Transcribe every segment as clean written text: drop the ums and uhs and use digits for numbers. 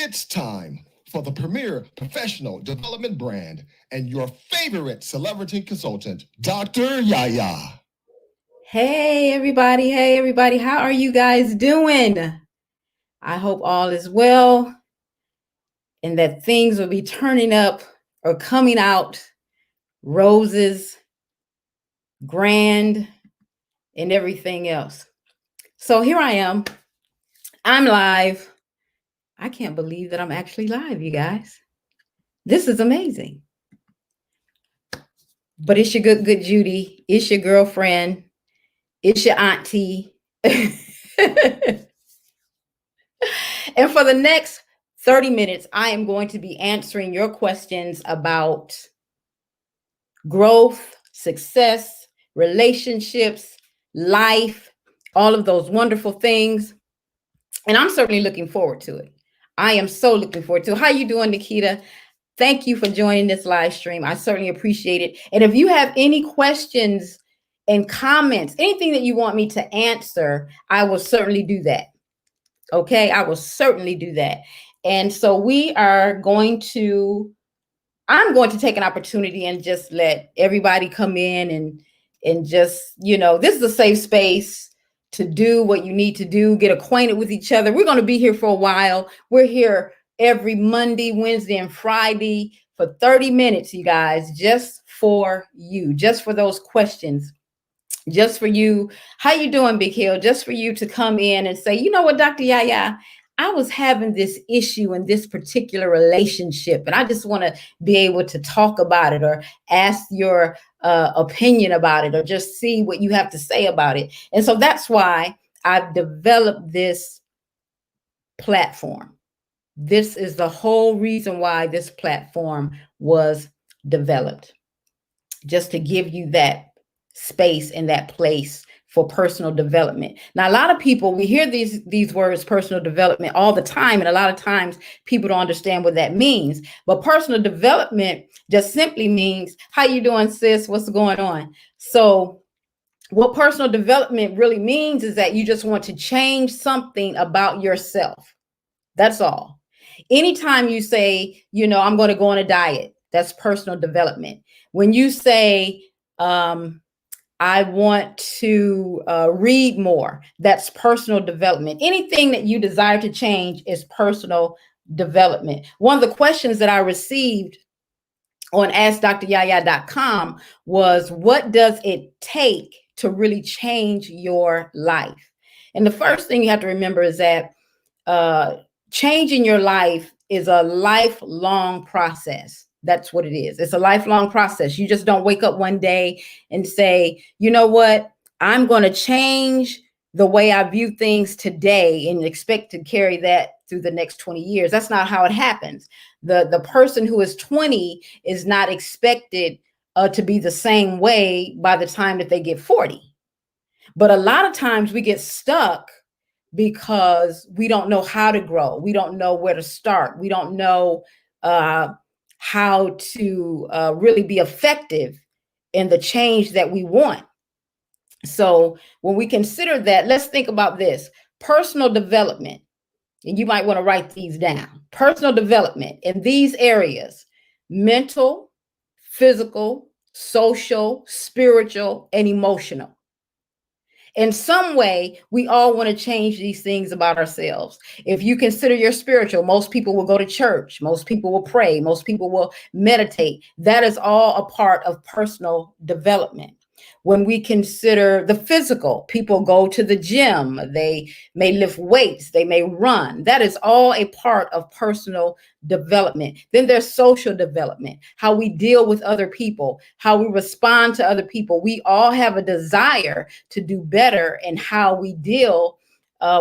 It's time for the premier professional development brand and your favorite celebrity consultant, Dr. YaYa. Hey, everybody. Hey, everybody. How are you guys doing? I hope all is well and that things will be turning up or coming out roses, grand, and everything else. So here I am. I'm live. I can't believe that I'm actually live, you guys. This is amazing. But it's your good Judy. It's your girlfriend. It's your auntie. And for the next 30 minutes, I am going to be answering your questions about growth, success, relationships, life, all of those wonderful things. And I'm certainly looking forward to it. I am so looking forward to it. How you doing, Nikita? Thank you for joining this live stream. I certainly appreciate it. And if you have any questions and comments, anything that you want me to answer, I will certainly do that. Okay, I will certainly do that. And so I'm going to take an opportunity and just let everybody come in and just, this is a safe space to do what you need to do, get acquainted with each other. We're going to be here for a while. We're here every Monday, Wednesday, and Friday for 30 minutes, you guys, just for you, just for those questions. Just for you, how you doing, Big Hill? Just for you to come in and say, you know what, Dr. YaYa, I was having this issue in this particular relationship, and I just want to be able to talk about it or ask your opinion about it or just see what you have to say about it. And so that's why I've developed this platform. This is the whole reason why this platform was developed, just to give you that space and that place for personal development. Now, a lot of people, we hear these words, personal development, all the time. And a lot of times people don't understand what that means. But personal development just simply means, how you doing, sis? What's going on? So what personal development really means is that you just want to change something about yourself. That's all. Anytime you say, I'm going to go on a diet, that's personal development. When you say, I want to read more, that's personal development. Anything that you desire to change is personal development. One of the questions that I received on AskDrYaYa.com was, what does it take to really change your life? And the first thing you have to remember is that changing your life is a lifelong process. That's what it is. It's a lifelong process. You just don't wake up one day and say, you know what, I'm going to change the way I view things today and expect to carry that through the next 20 years. That's not how it happens. The person who is 20 is not expected to be the same way by the time that they get 40. But a lot of times we get stuck because we don't know how to grow. We don't know where to start. We don't know how to really be effective in the change that we want. So when we consider that, let's think about this. Personal development, and you might want to write these down. Personal development in these areas: mental, physical, social, spiritual, and emotional. In some way, we all want to change these things about ourselves. If you consider you're spiritual, most people will go to church. Most people will pray. Most people will meditate. That is all a part of personal development. When we consider the physical, people go to the gym. They may lift weights. They may run. That is all a part of personal development. Then there's social development, how we deal with other people, how we respond to other people. We all have a desire to do better in how we deal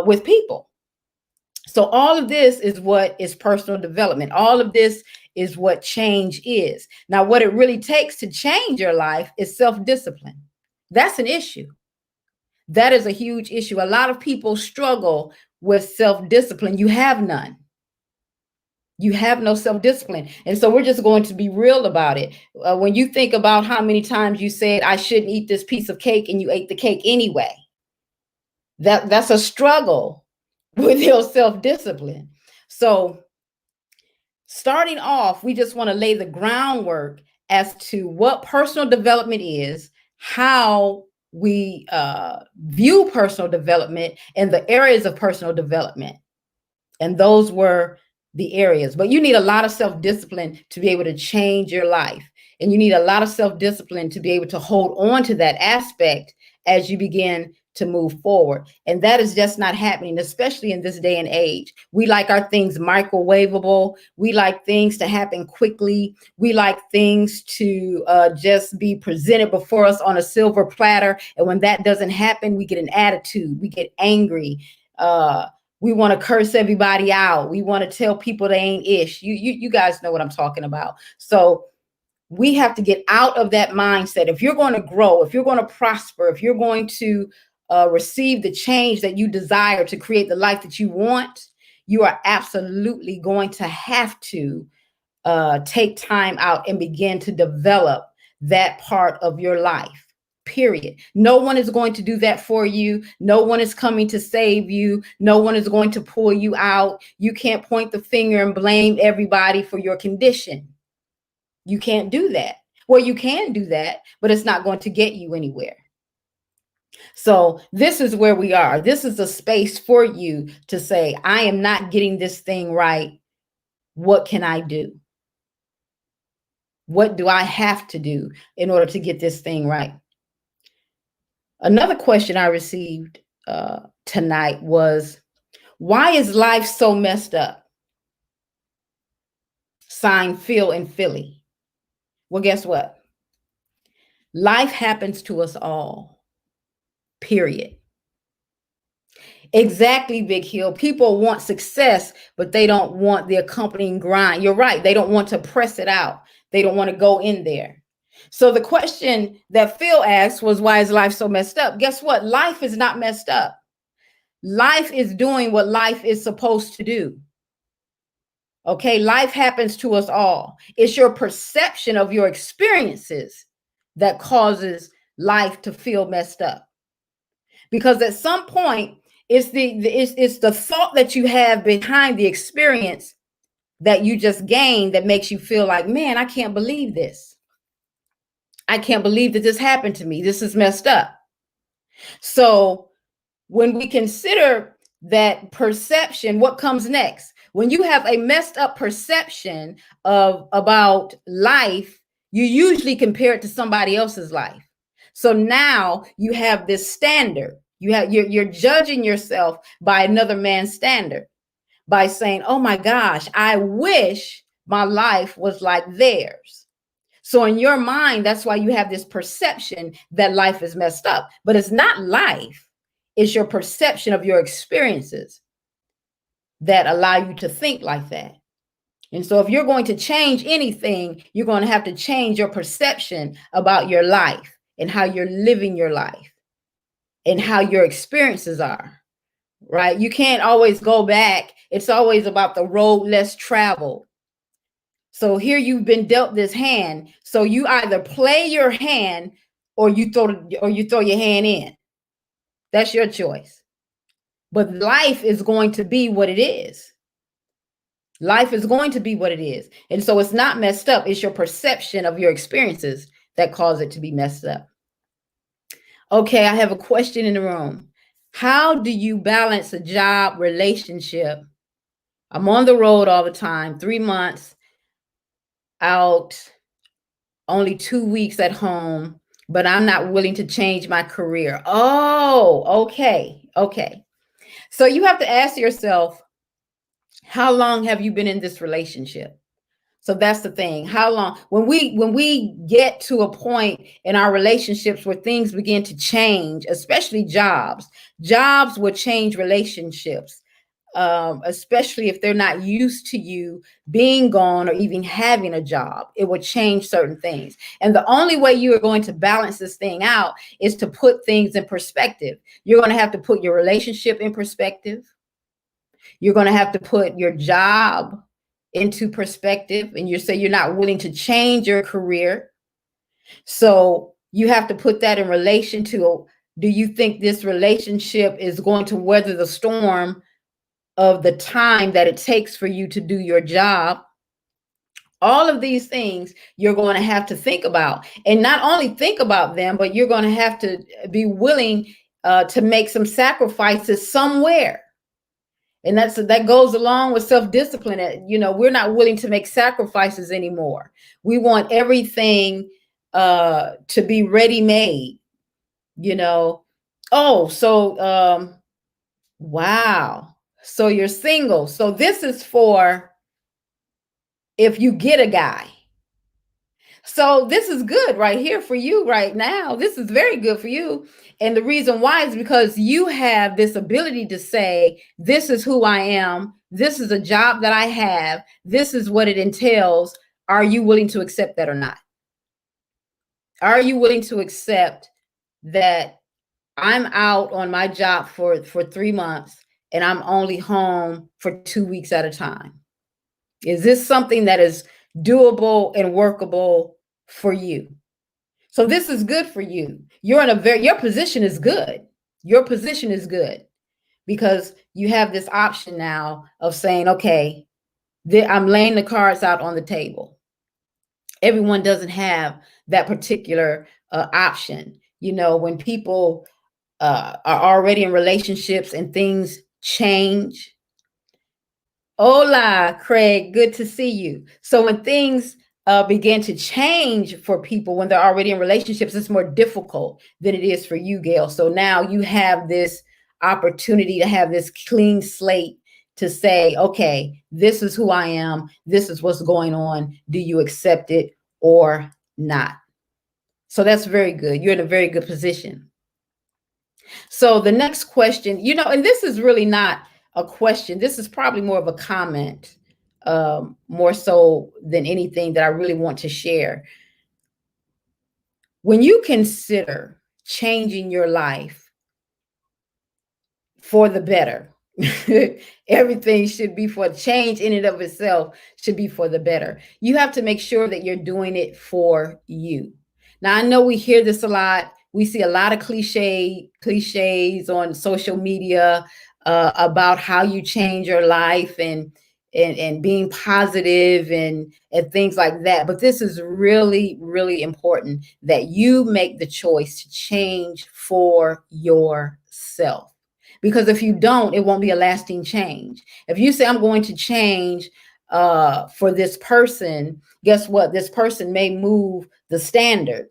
with people. So all of this is what is personal development. All of this is what change is. Now, what it really takes to change your life is self-discipline. That's an issue. That is a huge issue. A lot of people struggle with self-discipline. You have none. You have no self-discipline. And so we're just going to be real about it. When you think about how many times you said, I shouldn't eat this piece of cake, and you ate the cake anyway, that's a struggle with your self-discipline. So starting off, we just want to lay the groundwork as to what personal development is, how we view personal development, and the areas of personal development. And those were the areas. But you need a lot of self-discipline to be able to change your life. And you need a lot of self-discipline to be able to hold on to that aspect as you begin to move forward. And that is just not happening, especially in this day and age. We like our things microwavable. We like things to happen quickly. We like things to just be presented before us on a silver platter. And when that doesn't happen, we get an attitude. We get angry. We want to curse everybody out. We want to tell people they ain't ish. You guys know what I'm talking about. So we have to get out of that mindset. If you're going to grow, if you're going to prosper, if you're going to receive the change that you desire to create the life that you want, you are absolutely going to have to take time out and begin to develop that part of your life. Period. No one is going to do that for you. No one is coming to save you. No one is going to pull you out. You can't point the finger and blame everybody for your condition. You can't do that. Well, you can do that, but it's not going to get you anywhere. So this is where we are. This is a space for you to say, I am not getting this thing right. What can I do? What do I have to do in order to get this thing right? Another question I received tonight was, why is life so messed up? Signed, Phil in Philly. Well, guess what? Life happens to us all, period. Exactly, Big Hill. People want success, but they don't want the accompanying grind. You're right. They don't want to press it out. They don't want to go in there. So the question that Phil asked was, why is life so messed up? Guess what? Life is not messed up. Life is doing what life is supposed to do. Okay, life happens to us all. It's your perception of your experiences that causes life to feel messed up. Because at some point, it's the thought that you have behind the experience that you just gained that makes you feel like, man, I can't believe this. I can't believe that this happened to me. This is messed up. So when we consider that perception, what comes next? When you have a messed up perception about life, you usually compare it to somebody else's life. So now you have this standard. You're judging yourself by another man's standard, by saying, oh my gosh, I wish my life was like theirs. So in your mind, that's why you have this perception that life is messed up. But it's not life. It's your perception of your experiences that allow you to think like that. And so if you're going to change anything, you're going to have to change your perception about your life and how you're living your life and how your experiences are, right? You can't always go back. It's always about the road less traveled. So here you've been dealt this hand. So you either play your hand or you throw your hand in. That's your choice. But life is going to be what it is. Life is going to be what it is. And so it's not messed up. It's your perception of your experiences that cause it to be messed up. Okay, I have a question in the room. How do you balance a job relationship? I'm on the road all the time, 3 months out, only 2 weeks at home, but I'm not willing to change my career. Oh, okay. Okay. So you have to ask yourself, how long have you been in this relationship? So that's the thing. How long? When we get to a point in our relationships where things begin to change, especially jobs will change relationships, especially if they're not used to you being gone or even having a job. It will change certain things. And the only way you are going to balance this thing out is to put things in perspective. You're going to have to put your relationship in perspective. You're going to have to put your job into perspective, and you say you're not willing to change your career. So you have to put that in relation to, do you think this relationship is going to weather the storm of the time that it takes for you to do your job? All of these things you're going to have to think about, and not only think about them, but you're going to have to be willing to make some sacrifices somewhere. And that goes along with self-discipline. You know, we're not willing to make sacrifices anymore. We want everything to be ready-made, you know. Oh, so wow. So you're single. So this is for if you get a guy. So this is good right here for you right now. This is very good for you. And the reason why is because you have this ability to say, this is who I am. This is a job that I have. This is what it entails. Are you willing to accept that or not? Are you willing to accept that I'm out on my job for 3 months and I'm only home for 2 weeks at a time? Is this something that is doable and workable for you? So this is good for you. You're in your position is good. Your position is good because you have this option now of saying, okay, I'm laying the cards out on the table. Everyone doesn't have that particular option. You know, when people are already in relationships and things change. Hola, Craig. Good to see you. So when things begin to change for people when they're already in relationships, it's more difficult than it is for you, Gail. So now you have this opportunity to have this clean slate to say, okay, this is who I am. This is what's going on. Do you accept it or not? So that's very good. You're in a very good position. So the next question, you know, and this is really not a question. This is probably more of a comment, more so than anything that I really want to share. When you consider changing your life for the better, everything should be for change in and of itself should be for the better. You have to make sure that you're doing it for you. Now, I know we hear this a lot. We see a lot of cliches on social media about how you change your life and being positive and things like that. But this is really, really important that you make the choice to change for yourself. Because if you don't, it won't be a lasting change. If you say, I'm going to change for this person, guess what? This person may move the standard.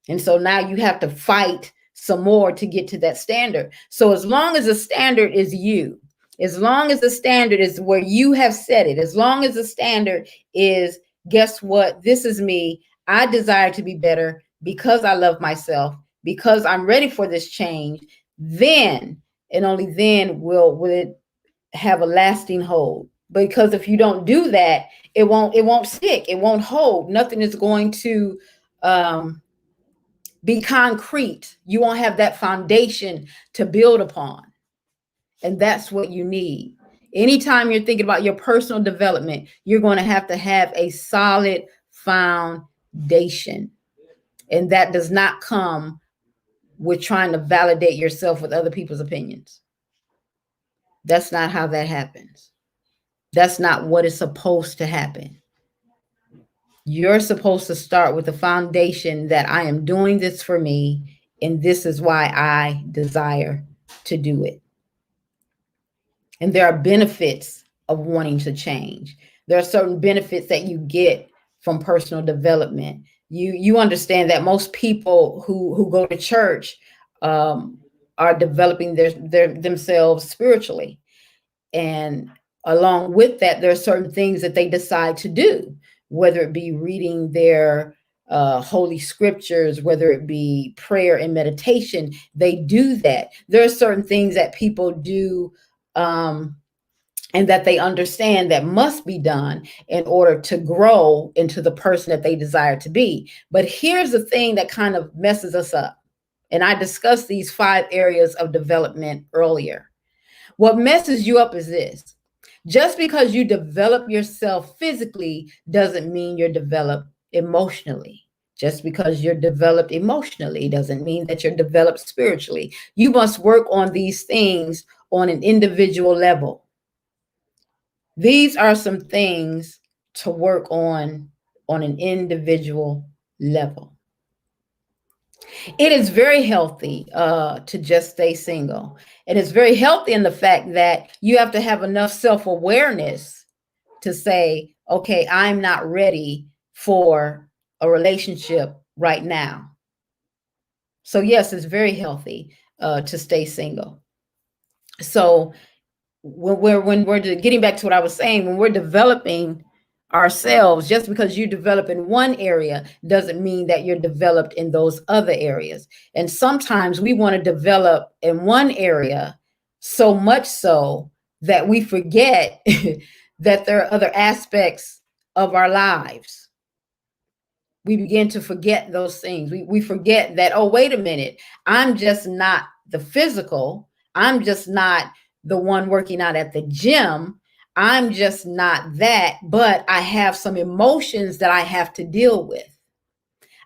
And so now you have to fight some more to get to that standard. So as long as the standard is you, as long as the standard is where you have set it, as long as the standard is, guess what? This is me. I desire to be better because I love myself, because I'm ready for this change. Then and only then will it have a lasting hold. Because if you don't do that, it won't stick. It won't hold. Nothing is going to be concrete. You won't have that foundation to build upon. And that's what you need. Anytime you're thinking about your personal development, you're going to have a solid foundation. And that does not come with trying to validate yourself with other people's opinions. That's not how that happens. That's not what is supposed to happen. You're supposed to start with the foundation that I am doing this for me, and this is why I desire to do it. And there are benefits of wanting to change. There are certain benefits that you get from personal development. You understand that most people who go to church are developing themselves spiritually. And along with that, there are certain things that they decide to do, whether it be reading their holy scriptures, whether it be prayer and meditation. They do that. There are certain things that people do and that they understand that must be done in order to grow into the person that they desire to be. But here's the thing that kind of messes us up. And I discussed these 5 areas of development earlier. What messes you up is this. Just because you develop yourself physically doesn't mean you're developed emotionally. Just because you're developed emotionally doesn't mean that you're developed spiritually. You must work on these things on an individual level. These are some things to work on an individual level. It is very healthy to just stay single. It is very healthy in the fact that you have to have enough self-awareness to say, okay, I'm not ready for a relationship right now. So yes, it's very healthy to stay single. So when we're getting back to what I was saying, when we're developing ourselves, just because you develop in one area doesn't mean that you're developed in those other areas. And sometimes we want to develop in one area so much so that we forget that there are other aspects of our lives. We begin to forget those things. We forget that, oh, wait a minute, I'm just not the physical. I'm just not the one working out at the gym. I'm just not that, but I have some emotions that I have to deal with.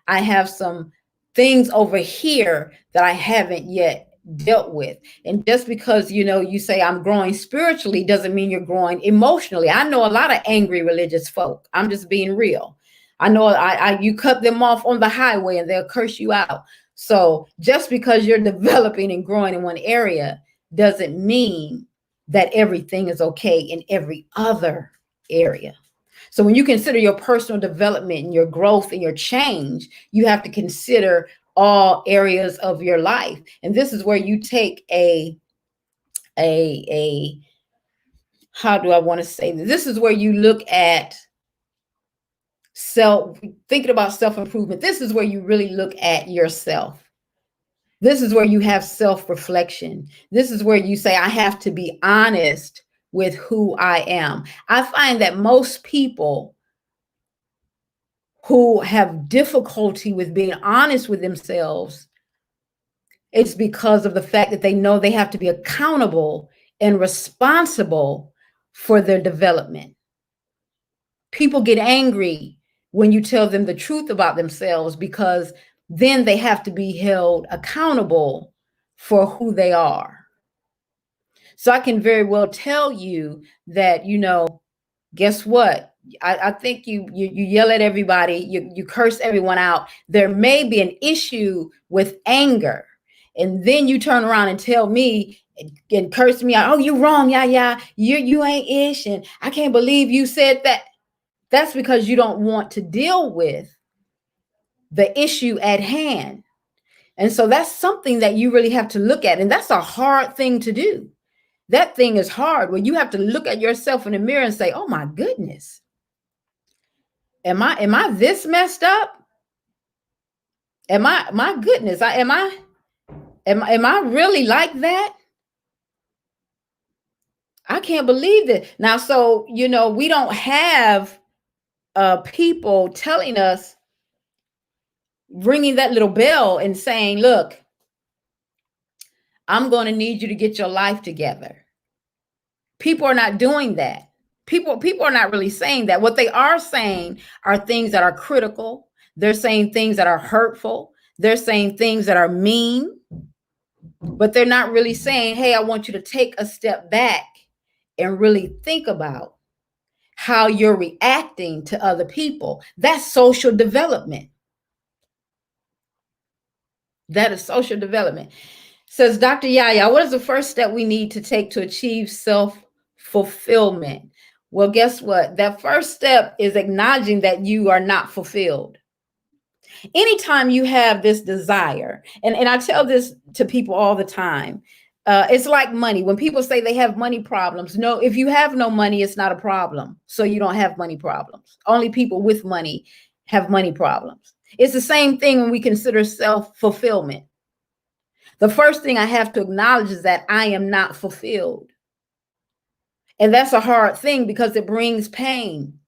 I have some things over here that I haven't yet dealt with. And just because, you say I'm growing spiritually doesn't mean you're growing emotionally. I know a lot of angry religious folk. I'm just being real. I know you cut them off on the highway and they'll curse you out. So just because you're developing and growing in one area doesn't mean that everything is okay in every other area. So when you consider your personal development and your growth and your change, you have to consider all areas of your life. And this is where you take how do I want to say this? This is where you look at thinking about self-improvement. This is where you really look at yourself. This is where you have self-reflection. This is where you say, I have to be honest with who I am. I find that most people who have difficulty with being honest with themselves, it's because of the fact that they know they have to be accountable and responsible for their development. People get angry when you tell them the truth about themselves because then they have to be held accountable for who they are. So I can very well tell you that, guess what? I think you yell at everybody, you curse everyone out. There may be an issue with anger. And then you turn around and tell me and curse me out. Oh, you're wrong, YaYa. You ain't ish. And I can't believe you said that. That's because you don't want to deal with the issue at hand. And so that's something that you really have to look at. And that's a hard thing to do. That thing is hard when you have to look at yourself in the mirror and say, oh my goodness, am I this messed up? My goodness, am I really like that? I can't believe it. Now, so, we don't have people telling us, ringing that little bell and saying, look, I'm going to need you to get your life together. People are not doing that. People are not really saying that. What they are saying are things that are critical. They're saying things that are hurtful. They're saying things that are mean, but they're not really saying, hey, I want you to take a step back and really think about how you're reacting to other people. That's social development. That is social development. Says Dr. YaYa, what is the first step we need to take to achieve self-fulfillment? Well, guess what? That first step is acknowledging that you are not fulfilled. Anytime you have this desire, and I tell this to people all the time, it's like money. When people say they have money problems, no, if you have no money, it's not a problem. So you don't have money problems. Only people with money have money problems. It's the same thing when we consider self-fulfillment. The first thing I have to acknowledge is that I am not fulfilled. And that's a hard thing because it brings pain.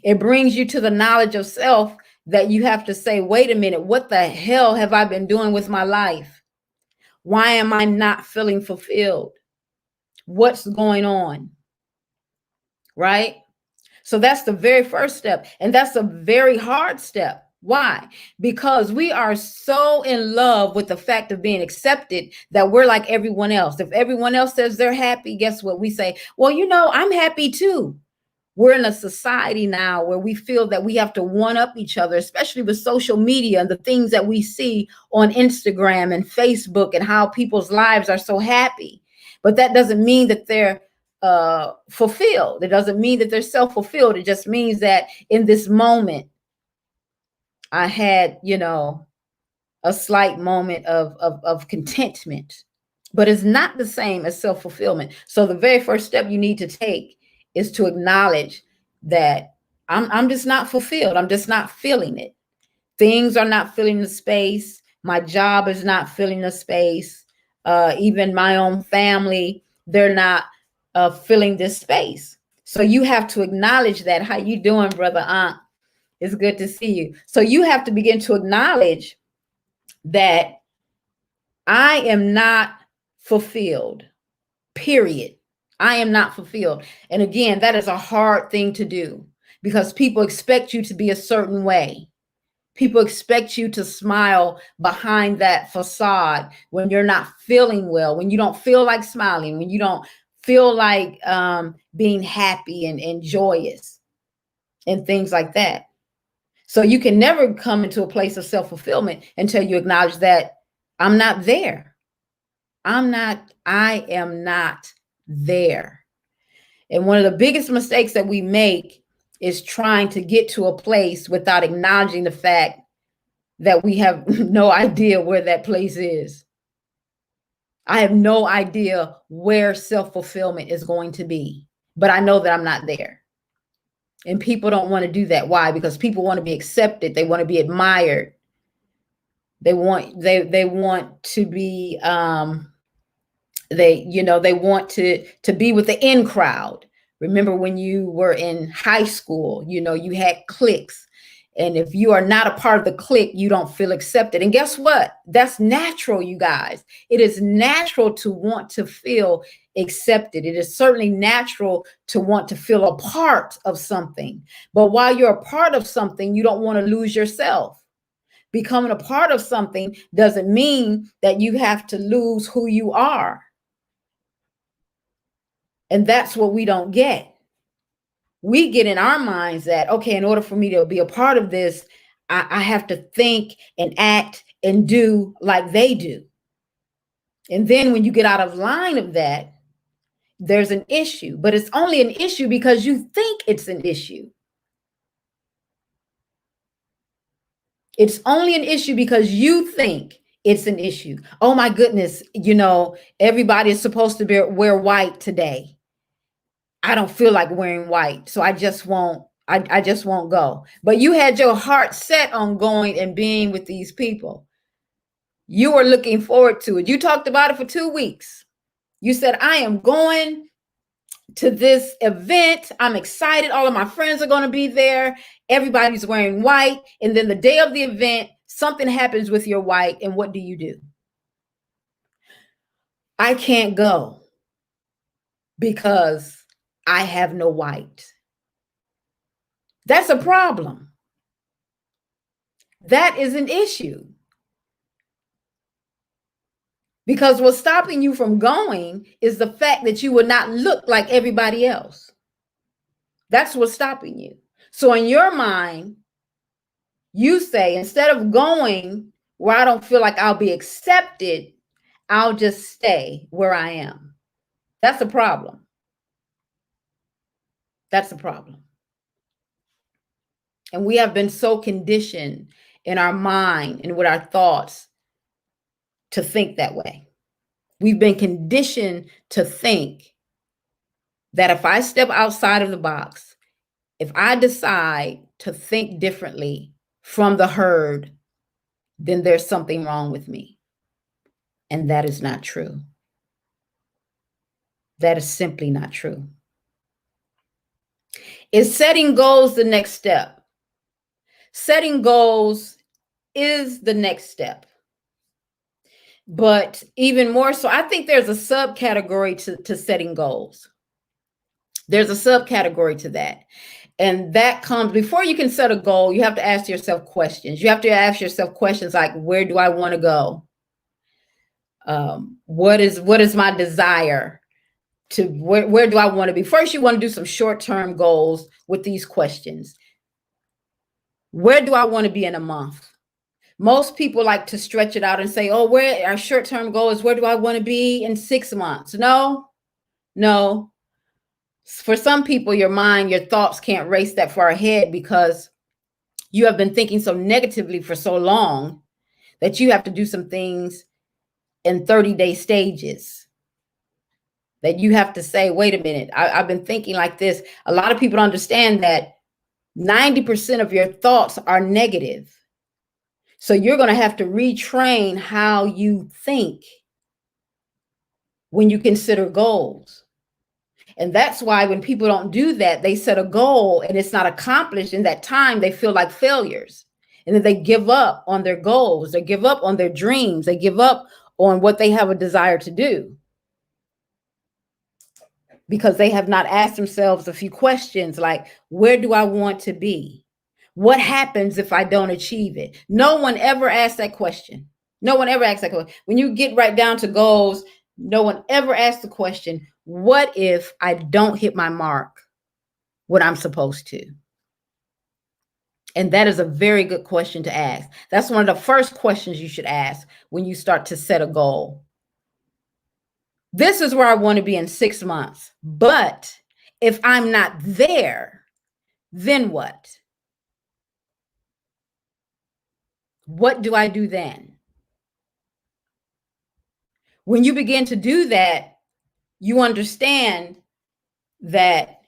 It brings you to the knowledge of self that you have to say, wait a minute, what the hell have I been doing with my life? Why am I not feeling fulfilled? What's going on? Right? So that's the very first step. And that's a very hard step. Why? Because we are so in love with the fact of being accepted that we're like everyone else. If everyone else says they're happy, guess what? We say, well, I'm happy too. We're in a society now where we feel that we have to one up each other, especially with social media and the things that we see on Instagram and Facebook and how people's lives are so happy. But that doesn't mean that they're fulfilled. It doesn't mean that they're self-fulfilled. It just means that in this moment, I had, a slight moment of contentment, but it's not the same as self-fulfillment. So the very first step you need to take is to acknowledge that I'm just not fulfilled. I'm just not feeling it. Things are not filling the space. My job is not filling the space. Even my own family, they're not filling this space. So you have to acknowledge that. How you doing, Brother Aunt? It's good to see you. So you have to begin to acknowledge that I am not fulfilled, period. I am not fulfilled. And again, that is a hard thing to do because people expect you to be a certain way. People expect you to smile behind that facade when you're not feeling well, when you don't feel like smiling, when you don't feel like being happy and joyous and things like that. So you can never come into a place of self-fulfillment until you acknowledge that I'm not there. I am not there. And one of the biggest mistakes that we make is trying to get to a place without acknowledging the fact that we have no idea where that place is. I have no idea where self-fulfillment is going to be, but I know that I'm not there. And people don't want to do that. Why? Because people want to be accepted. They want to be admired. They want to be they want to be with the in crowd. Remember when you were in high school, you had cliques. And if you are not a part of the clique, you don't feel accepted. And guess what? That's natural, you guys. It is natural to want to feel accepted. It is certainly natural to want to feel a part of something. But while you're a part of something, you don't want to lose yourself. Becoming a part of something doesn't mean that you have to lose who you are. And that's what we don't get. We get in our minds that, okay, in order for me to be a part of this, I have to think and act and do like they do. And then when you get out of line of that, there's an issue, but it's only an issue because you think it's an issue. It's only an issue because you think it's an issue. Oh my goodness, everybody is supposed to wear white today. I don't feel like wearing white, so I just won't go. But you had your heart set on going and being with these people. You were looking forward to it. You talked about it for 2 weeks. You said, I am going to this event. I'm excited. All of my friends are going to be there. Everybody's wearing white. And then the day of the event, something happens with your white. And what do? I can't go because I have no white. That's a problem. That is an issue. Because what's stopping you from going is the fact that you would not look like everybody else. That's what's stopping you. So in your mind, you say, instead of going where I don't feel like I'll be accepted, I'll just stay where I am. That's a problem. That's a problem. And we have been so conditioned in our mind and with our thoughts to think that way. We've been conditioned to think that if I step outside of the box, if I decide to think differently from the herd, then there's something wrong with me. And that is not true. That is simply not true. Is setting goals the next step? Setting goals is the next step. But even more so, I think there's a subcategory to setting goals. There's a subcategory to that. And that comes before you can set a goal, you have to ask yourself questions. You have to ask yourself questions like, where do I want to go? What is my desire? to where do I want to be? First, you want to do some short-term goals with these questions. Where do I want to be in a month? Most people like to stretch it out and say, oh, where our short-term goal is, where do I want to be in 6 months? No. For some people, your mind, your thoughts can't race that far ahead because you have been thinking so negatively for so long that you have to do some things in 30-day stages. That you have to say, wait a minute, I've been thinking like this. A lot of people understand that 90% of your thoughts are negative. So you're going to have to retrain how you think when you consider goals. And that's why when people don't do that, they set a goal and it's not accomplished in that time, they feel like failures. And then they give up on their goals. They give up on their dreams. They give up on what they have a desire to do. Because they have not asked themselves a few questions like, where do I want to be? What happens if I don't achieve it? No one ever asked that question. No one ever asked that question. When you get right down to goals, no one ever asked the question, what if I don't hit my mark when I'm supposed to? And that is a very good question to ask. That's one of the first questions you should ask when you start to set a goal. This is where I want to be in 6 months. But if I'm not there, then what? What do I do then? When you begin to do that, you understand that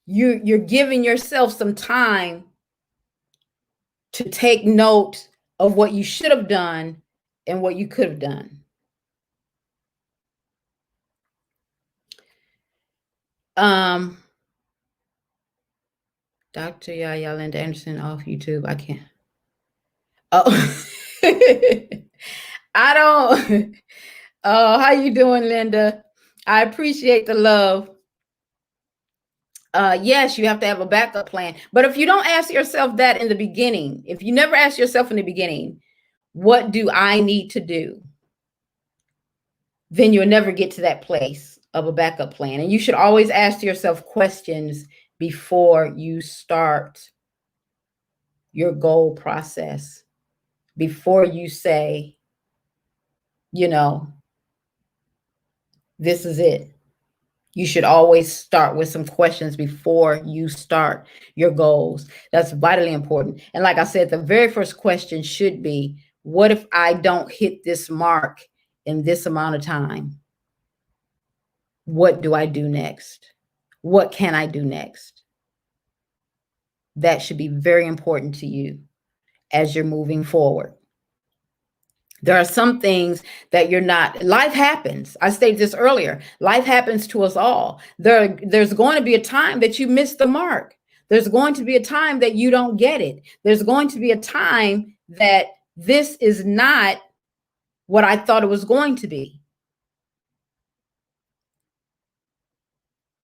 you're giving yourself some time to take note of what you should have done and what you could have done. Dr. YaYa, Linda Anderson off YouTube. I can't. Oh, I don't. Oh, how you doing, Linda? I appreciate the love. Yes, you have to have a backup plan. But if you don't ask yourself that in the beginning, if you never ask yourself in the beginning, what do I need to do? Then you'll never get to that place of a backup plan. And you should always ask yourself questions before you start your goal process, before you say, you know, this is it. You should always start with some questions before you start your goals. That's vitally important. And like I said, the very first question should be, what if I don't hit this mark in this amount of time? What do I do next? What can I do next? That should be very important to you as you're moving forward. There are some things that you're not, life happens. I stated this earlier. Life happens to us all. There's going to be a time that you miss the mark. There's going to be a time that you don't get it. There's going to be a time that this is not what I thought it was going to be.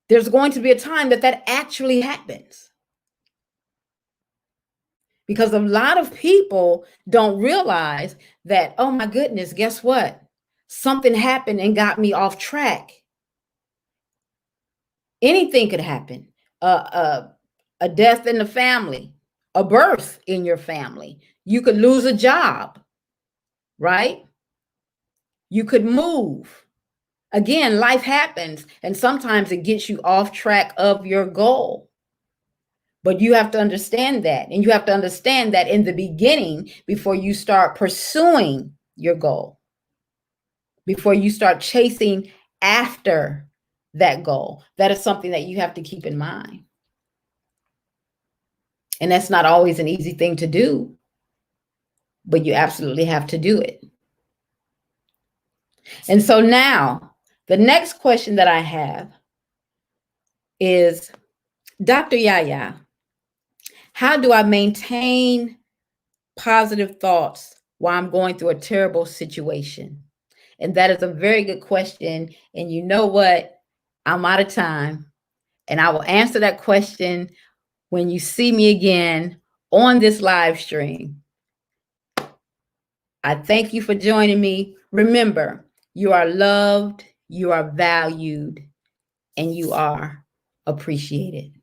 There's going to be a time that that actually happens. Because a lot of people don't realize that, oh my goodness, guess what? Something happened and got me off track. Anything could happen. A death in the family, a birth in your family. You could lose a job, right? You could move. Again, life happens, and sometimes it gets you off track of your goal. But you have to understand that, and you have to understand that in the beginning before you start pursuing your goal, before you start chasing after that goal. That is something that you have to keep in mind. And that's not always an easy thing to do, but you absolutely have to do it. And so now the next question that I have is, Dr. YaYa, how do I maintain positive thoughts while I'm going through a terrible situation? And that is a very good question. And you know what? I'm out of time. And I will answer that question when you see me again on this live stream. I thank you for joining me. Remember, you are loved, you are valued, and you are appreciated.